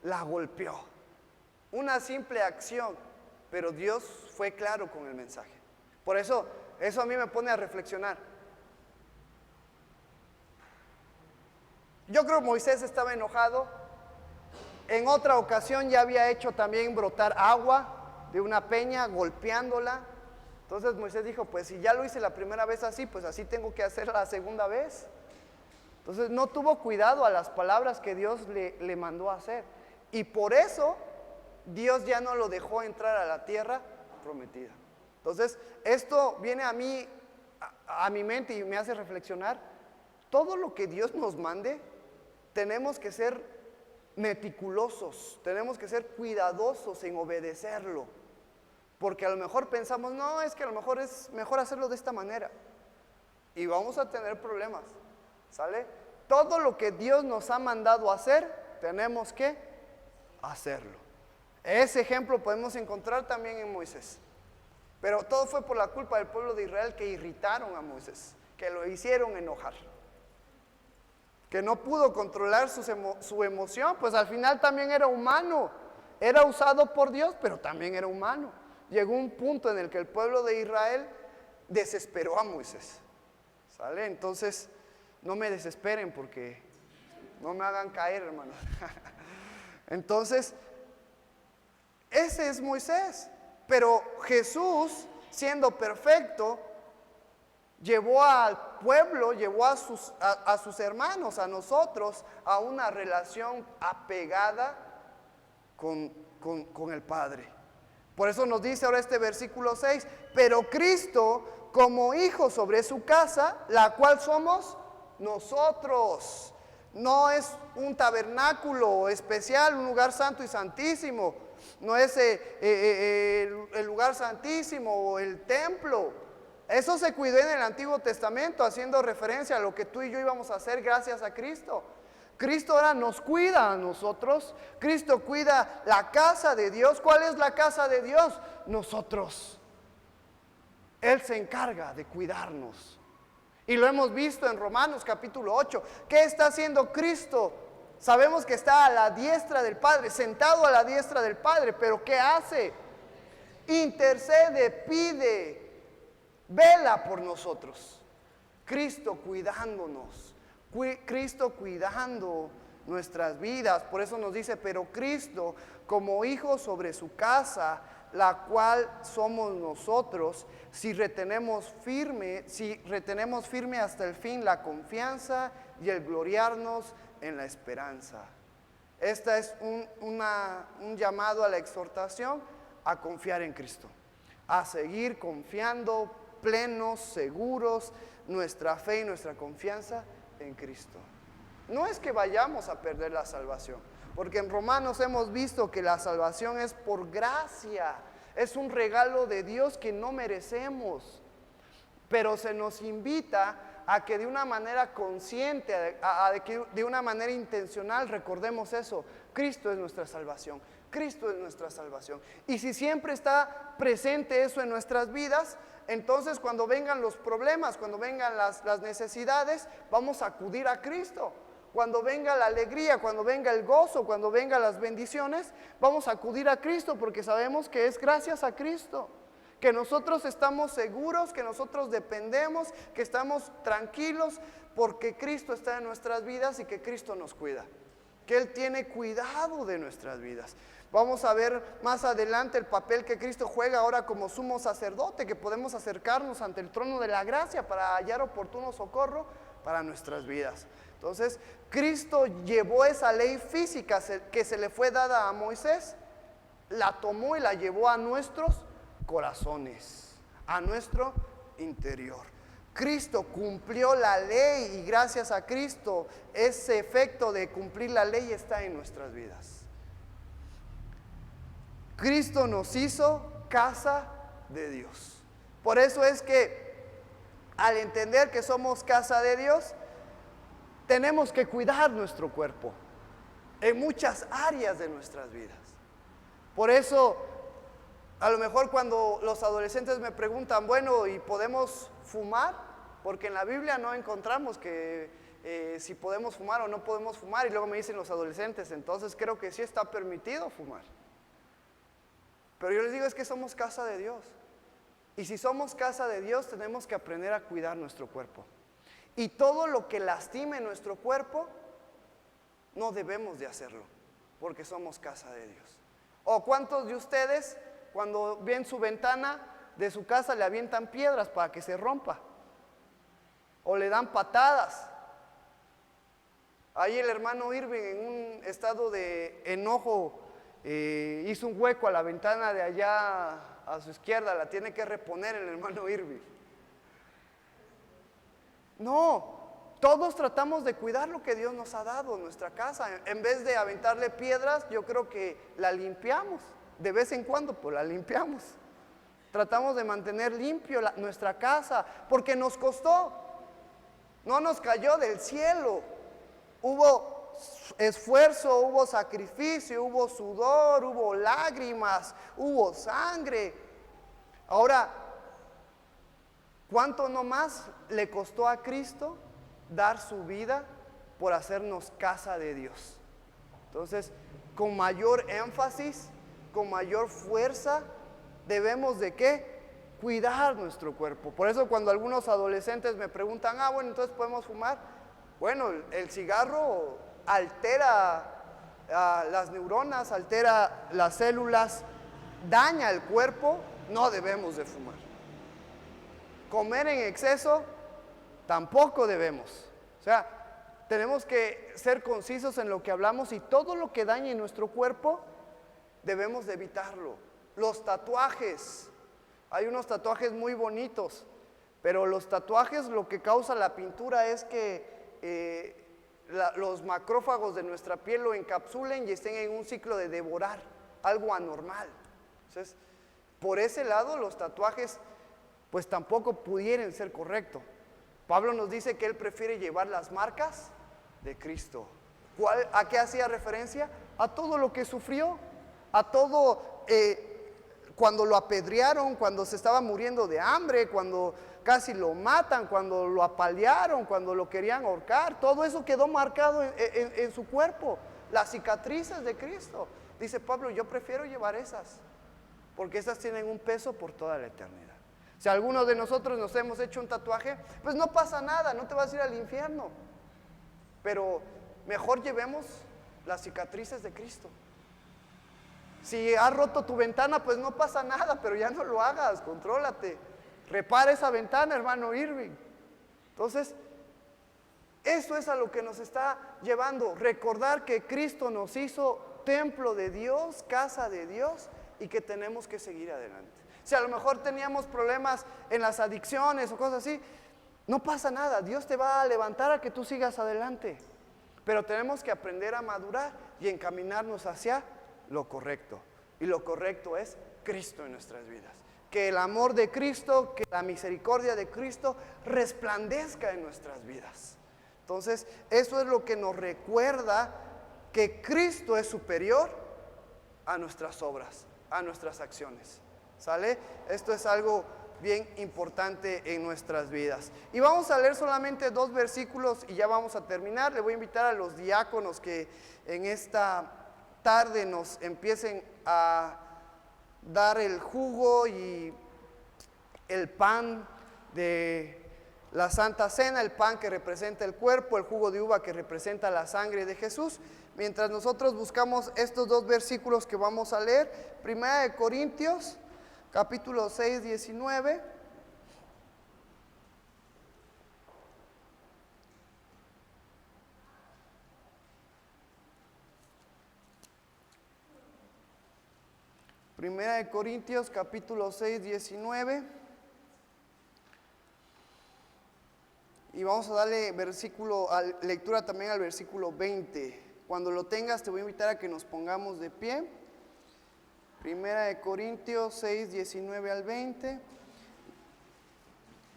La golpeó. Una simple acción, pero Dios fue claro con el mensaje. Por eso a mí me pone a reflexionar. Yo creo que Moisés estaba enojado. En otra ocasión ya había hecho también brotar agua de una peña, golpeándola. Entonces Moisés dijo, pues si ya lo hice la primera vez así, pues así tengo que hacer la segunda vez. Entonces no tuvo cuidado a las palabras que Dios le mandó a hacer. Y por eso Dios ya no lo dejó entrar a la tierra prometida. Entonces esto viene a mí, a mi mente y me hace reflexionar. Todo lo que Dios nos mande, tenemos que ser meticulosos, tenemos que ser cuidadosos en obedecerlo. Porque a lo mejor pensamos, no, es que a lo mejor es mejor hacerlo de esta manera. Y vamos a tener problemas, ¿sale? Todo lo que Dios nos ha mandado hacer, tenemos que hacerlo. Ese ejemplo podemos encontrar también en Moisés. Pero todo fue por la culpa del pueblo de Israel, que irritaron a Moisés, que lo hicieron enojar, que no pudo controlar su emoción. Pues al final también era humano, era usado por Dios, pero también era humano. Llegó un punto en el que el pueblo de Israel desesperó a Moisés, ¿sale? Entonces no me desesperen, porque no me hagan caer, hermano. Entonces ese es Moisés. Pero Jesús, siendo perfecto, llevó al pueblo, llevó a sus hermanos, a nosotros, a una relación apegada con el Padre. Por eso nos dice ahora este versículo 6, pero Cristo como hijo sobre su casa, la cual somos nosotros. No es un tabernáculo especial, un lugar santo y santísimo. No es el lugar santísimo o el templo. Eso se cuidó en el Antiguo Testamento, haciendo referencia a lo que tú y yo íbamos a hacer gracias a Cristo. Cristo ahora nos cuida a nosotros. Cristo cuida la casa de Dios. ¿Cuál es la casa de Dios? Nosotros. Él se encarga de cuidarnos. Y lo hemos visto en Romanos capítulo 8. ¿Qué está haciendo Cristo? Sabemos que está a la diestra del Padre, sentado a la diestra del Padre, pero ¿qué hace? Intercede, pide, vela por nosotros. Cristo cuidándonos, Cristo cuidando nuestras vidas. Por eso nos dice, pero Cristo como hijo sobre su casa, la cual somos nosotros, si retenemos firme hasta el fin la confianza y el gloriarnos en la esperanza. Esta es un llamado a la exhortación a confiar en Cristo, a seguir confiando, plenos, seguros, nuestra fe y nuestra confianza en Cristo. No es que vayamos a perder la salvación, porque en Romanos hemos visto que la salvación es por gracia, es un regalo de Dios que no merecemos, pero se nos invita a que de una manera consciente, que de una manera intencional recordemos eso. Cristo es nuestra salvación, Cristo es nuestra salvación. Y si siempre está presente eso en nuestras vidas, entonces cuando vengan los problemas, cuando vengan las necesidades, vamos a acudir a Cristo. Cuando venga la alegría, cuando venga el gozo, cuando vengan las bendiciones, vamos a acudir a Cristo, porque sabemos que es gracias a Cristo que nosotros estamos seguros, que nosotros dependemos, que estamos tranquilos, porque Cristo está en nuestras vidas y que Cristo nos cuida, que Él tiene cuidado de nuestras vidas. Vamos a ver más adelante el papel que Cristo juega ahora como sumo sacerdote, que podemos acercarnos ante el trono de la gracia para hallar oportuno socorro para nuestras vidas. Entonces, Cristo llevó esa ley física que se le fue dada a Moisés, la tomó y la llevó a nuestros corazones, a nuestro interior. Cristo cumplió la ley y gracias a Cristo ese efecto de cumplir la ley está en nuestras vidas. Cristo nos hizo casa de Dios. Por eso es que al entender que somos casa de Dios, tenemos que cuidar nuestro cuerpo en muchas áreas de nuestras vidas. Por eso, a lo mejor cuando los adolescentes me preguntan, bueno, ¿y podemos fumar? Porque en la Biblia no encontramos que si podemos fumar o no podemos fumar. Y luego me dicen los adolescentes, entonces creo que sí está permitido fumar. Pero yo les digo, es que somos casa de Dios. Y si somos casa de Dios, tenemos que aprender a cuidar nuestro cuerpo. Y todo lo que lastime nuestro cuerpo, no debemos de hacerlo, porque somos casa de Dios. ¿O cuántos de ustedes, cuando ven su ventana de su casa, le avientan piedras para que se rompa? O le dan patadas. Ahí el hermano Irving, en un estado de enojo, hizo un hueco a la ventana de allá a su izquierda, la tiene que reponer el hermano Irving. No, todos tratamos de cuidar lo que Dios nos ha dado, nuestra casa. En vez de aventarle piedras, yo creo que la limpiamos. De vez en cuando, pues la limpiamos. Tratamos de mantener limpio nuestra casa, porque nos costó. No nos cayó del cielo. Hubo esfuerzo, hubo sacrificio, hubo sudor, hubo lágrimas, hubo sangre. Ahora, ¿cuánto no más le costó a Cristo dar su vida por hacernos casa de Dios? Entonces, con mayor énfasis, con mayor fuerza, debemos de ¿qué? Cuidar nuestro cuerpo. Por eso cuando algunos adolescentes me preguntan, bueno, entonces podemos fumar. Bueno, el cigarro altera las neuronas, altera las células, daña el cuerpo, no debemos de fumar. Comer en exceso, tampoco debemos. O sea, tenemos que ser concisos en lo que hablamos y todo lo que dañe nuestro cuerpo, debemos de evitarlo. Los tatuajes, hay unos tatuajes muy bonitos, pero los tatuajes lo que causa la pintura es que los macrófagos de nuestra piel lo encapsulen y estén en un ciclo de devorar, algo anormal. Entonces, por ese lado los tatuajes pues tampoco pudieran ser correctos. Pablo nos dice que él prefiere llevar las marcas de Cristo. ¿A qué hacía referencia? A todo lo que sufrió, a todo, cuando lo apedrearon, cuando se estaba muriendo de hambre, cuando casi lo matan, cuando lo apalearon, cuando lo querían ahorcar, todo eso quedó marcado en su cuerpo, las cicatrices de Cristo. Dice Pablo, yo prefiero llevar esas, porque esas tienen un peso por toda la eternidad. Si alguno de nosotros nos hemos hecho un tatuaje, pues no pasa nada, no te vas a ir al infierno. Pero mejor llevemos las cicatrices de Cristo. Si has roto tu ventana, pues no pasa nada, pero ya no lo hagas, contrólate. Repara esa ventana, hermano Irving. Entonces, eso es a lo que nos está llevando. Recordar que Cristo nos hizo templo de Dios, casa de Dios, y que tenemos que seguir adelante. Si a lo mejor teníamos problemas en las adicciones o cosas así, no pasa nada, Dios te va a levantar a que tú sigas adelante. Pero tenemos que aprender a madurar y encaminarnos hacia lo correcto. Y lo correcto es Cristo en nuestras vidas. Que el amor de Cristo, que la misericordia de Cristo resplandezca en nuestras vidas. Entonces, eso es lo que nos recuerda que Cristo es superior a nuestras obras, a nuestras acciones. ¿Sale? Esto es algo bien importante en nuestras vidas. Y vamos a leer solamente 2 versículos y ya vamos a terminar. Le voy a invitar a los diáconos que en esta tarde nos empiecen a dar el jugo y el pan de la Santa Cena, el pan que representa el cuerpo, el jugo de uva que representa la sangre de Jesús. Mientras nosotros buscamos estos 2 versículos que vamos a leer, 1 Corintios capítulo 6, 19. Primera de Corintios capítulo 6, 19. Y vamos a darle lectura también al versículo 20. Cuando lo tengas te voy a invitar a que nos pongamos de pie. Primera de Corintios 6, 19 al 20.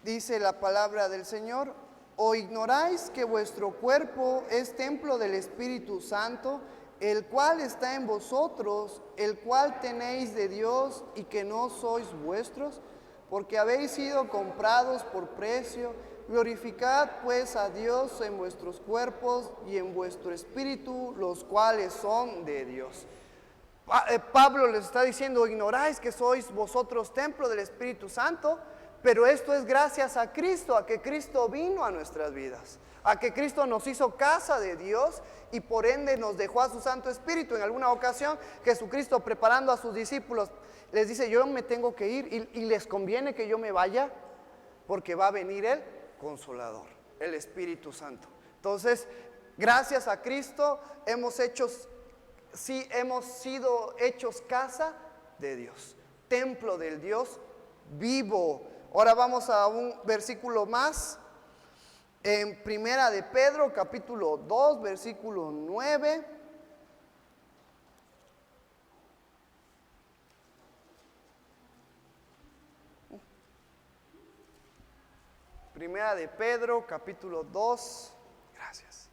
Dice la palabra del Señor: ¿O ignoráis que vuestro cuerpo es templo del Espíritu Santo, el cual está en vosotros, el cual tenéis de Dios, y que no sois vuestros? Porque habéis sido comprados por precio. Glorificad pues a Dios en vuestros cuerpos y en vuestro espíritu, los cuales son de Dios. Pablo les está diciendo: ignoráis que sois vosotros templo del Espíritu Santo, pero esto es gracias a Cristo, a que Cristo vino a nuestras vidas, a que Cristo nos hizo casa de Dios y por ende nos dejó a su Santo Espíritu. En alguna ocasión Jesucristo, preparando a sus discípulos, les dice: yo me tengo que ir y les conviene que yo me vaya, porque va a venir el Consolador, el Espíritu Santo. Entonces, gracias a Cristo hemos sido hechos casa de Dios, templo del Dios vivo. Ahora vamos a un versículo más, en Primera de Pedro capítulo 2 versículo 9. Primera de Pedro capítulo 2, gracias.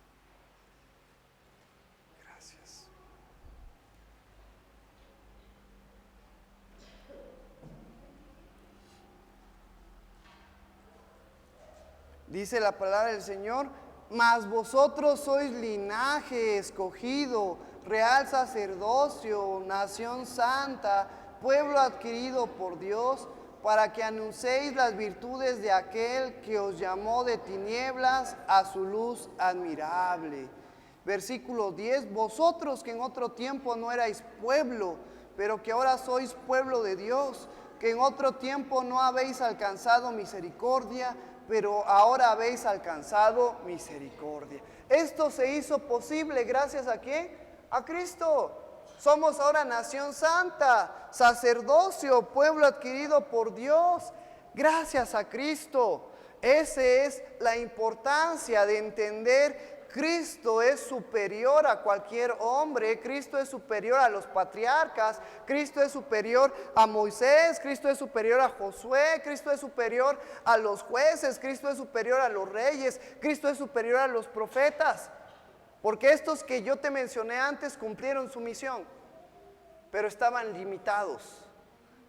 Dice la palabra del Señor: mas vosotros sois linaje escogido, real sacerdocio, nación santa, pueblo adquirido por Dios, para que anunciéis las virtudes de aquel que os llamó de tinieblas a su luz admirable. Versículo 10: vosotros que en otro tiempo no erais pueblo, pero que ahora sois pueblo de Dios, que en otro tiempo no habéis alcanzado misericordia, pero ahora habéis alcanzado misericordia. Esto se hizo posible gracias ¿a quién? A Cristo. Somos ahora nación santa, sacerdocio, pueblo adquirido por Dios, gracias a Cristo. Esa es la importancia de entender: Cristo es superior a cualquier hombre, Cristo es superior a los patriarcas, Cristo es superior a Moisés, Cristo es superior a Josué, Cristo es superior a los jueces, Cristo es superior a los reyes, Cristo es superior a los profetas. Porque estos que yo te mencioné antes cumplieron su misión, pero estaban limitados.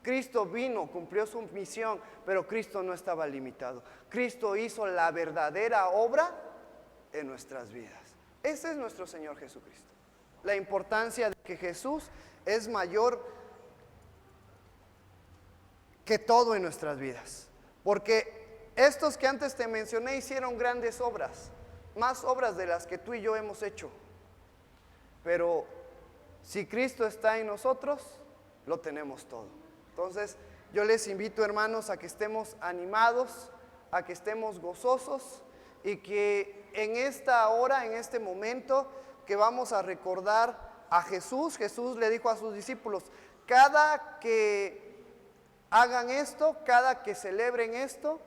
Cristo vino, cumplió su misión, pero Cristo no estaba limitado. Cristo hizo la verdadera obra en nuestras vidas. Ese es nuestro Señor Jesucristo. La importancia de que Jesús es mayor que todo en nuestras vidas. Porque estos que antes te mencioné hicieron grandes obras, más obras de las que tú y yo hemos hecho. Pero si Cristo está en nosotros, lo tenemos todo. Entonces, yo les invito, hermanos, a que estemos animados, a que estemos gozosos, y que en esta hora, en este momento, que vamos a recordar a Jesús. Jesús le dijo a sus discípulos: cada que hagan esto, cada que celebren esto,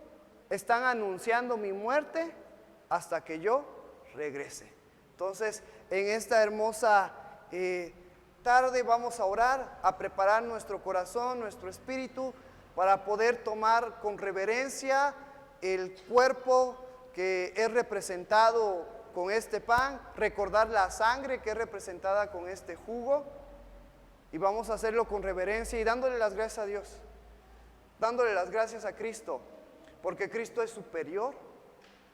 están anunciando mi muerte hasta que yo regrese. Entonces, en esta hermosa tarde vamos a orar, a preparar nuestro corazón, nuestro espíritu, para poder tomar con reverencia el cuerpo que es representado con este pan, recordar la sangre que es representada con este jugo, y vamos a hacerlo con reverencia y dándole las gracias a Dios, dándole las gracias a Cristo, porque Cristo es superior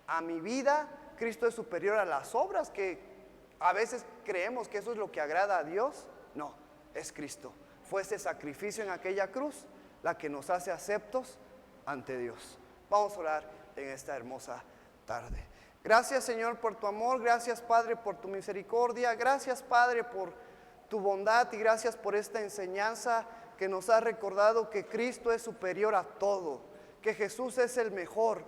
a mi vida, Cristo es superior a las obras que a veces creemos que eso es lo que agrada a Dios. No, es Cristo. Fue ese sacrificio en aquella cruz la que nos hace aceptos ante Dios. Vamos a orar en esta hermosa tarde. Gracias, Señor, por tu amor. Gracias, Padre, por tu misericordia. Gracias, Padre, por tu bondad, y gracias por esta enseñanza que nos ha recordado que Cristo es superior a todo, que Jesús es el mejor,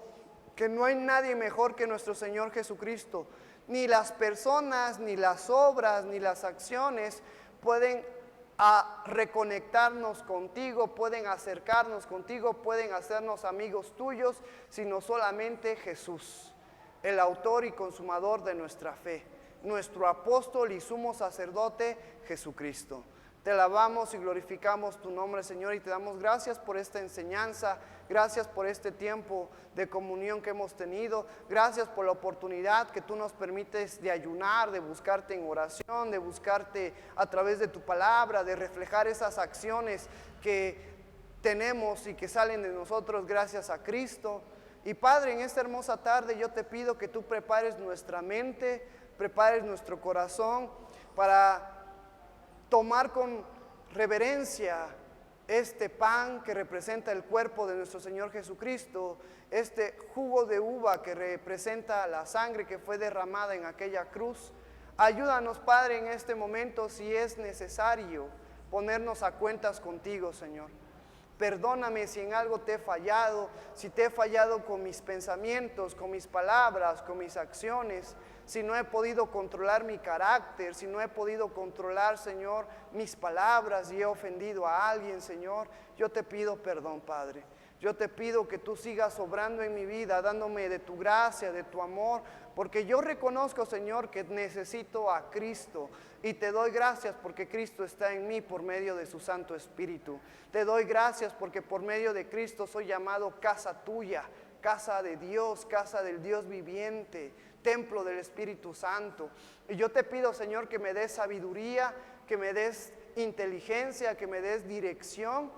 que no hay nadie mejor que nuestro Señor Jesucristo. Ni las personas, ni las obras, ni las acciones pueden reconectarnos contigo, pueden acercarnos contigo, pueden hacernos amigos tuyos, sino solamente Jesús, el autor y consumador de nuestra fe, nuestro apóstol y sumo sacerdote Jesucristo. Te alabamos y glorificamos tu nombre, Señor, y te damos gracias por esta enseñanza, gracias por este tiempo de comunión que hemos tenido, gracias por la oportunidad que tú nos permites de ayunar, de buscarte en oración, de buscarte a través de tu palabra, de reflejar esas acciones que tenemos y que salen de nosotros gracias a Cristo. Y Padre, en esta hermosa tarde yo te pido que tú prepares nuestra mente, prepares nuestro corazón para tomar con reverencia este pan que representa el cuerpo de nuestro Señor Jesucristo, este jugo de uva que representa la sangre que fue derramada en aquella cruz. Ayúdanos, Padre, en este momento, si es necesario, ponernos a cuentas contigo, Señor. Perdóname si en algo te he fallado, si te he fallado con mis pensamientos, con mis palabras, con mis acciones, si no he podido controlar mi carácter, si no he podido controlar, Señor, mis palabras y he ofendido a alguien, Señor. Yo te pido perdón, Padre. Yo te pido que tú sigas obrando en mi vida, dándome de tu gracia, de tu amor, porque yo reconozco, Señor, que necesito a Cristo, y te doy gracias porque Cristo está en mí por medio de su Santo Espíritu. Te doy gracias porque por medio de Cristo soy llamado casa tuya, casa de Dios, casa del Dios viviente, templo del Espíritu Santo. Y yo te pido, Señor, que me des sabiduría, que me des inteligencia, que me des dirección,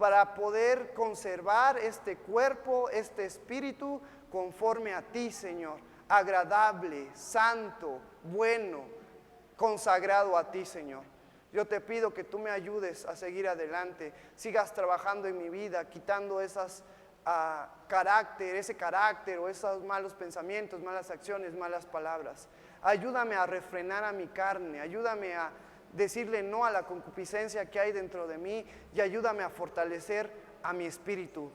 para poder conservar este cuerpo, este espíritu, conforme a ti, Señor, agradable, santo, bueno, consagrado a ti, Señor. Yo te pido que tú me ayudes a seguir adelante, sigas trabajando en mi vida, quitando ese carácter o esos malos pensamientos, malas acciones, malas palabras. Ayúdame a refrenar a mi carne, ayúdame a decirle no a la concupiscencia que hay dentro de mí y ayúdame a fortalecer a mi espíritu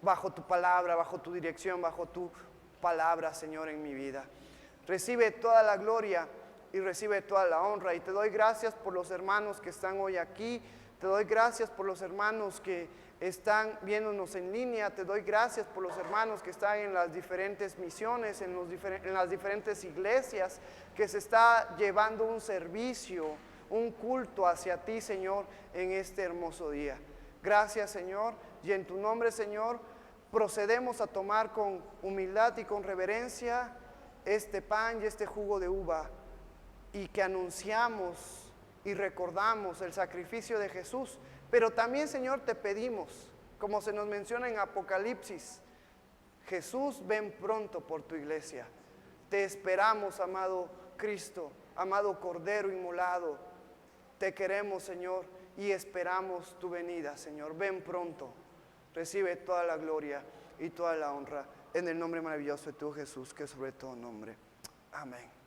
bajo tu palabra, bajo tu dirección, bajo tu palabra, Señor, en mi vida. Recibe toda la gloria y recibe toda la honra, y te doy gracias por los hermanos que están hoy aquí, te doy gracias por los hermanos que están viéndonos en línea, te doy gracias por los hermanos que están en las diferentes misiones, en las diferentes iglesias, que se está llevando un servicio, un culto hacia ti, Señor, en este hermoso día. Gracias, Señor, y en tu nombre, Señor, procedemos a tomar con humildad y con reverencia este pan y este jugo de uva, y que anunciamos y recordamos el sacrificio de Jesús. Pero también, Señor, te pedimos, como se nos menciona en Apocalipsis, Jesús, ven pronto por tu iglesia. Te esperamos, amado Cristo, amado Cordero inmolado. Te queremos, Señor, y esperamos tu venida, Señor. Ven pronto. Recibe toda la gloria y toda la honra en el nombre maravilloso de tu Jesús, que es sobre todo nombre. Amén.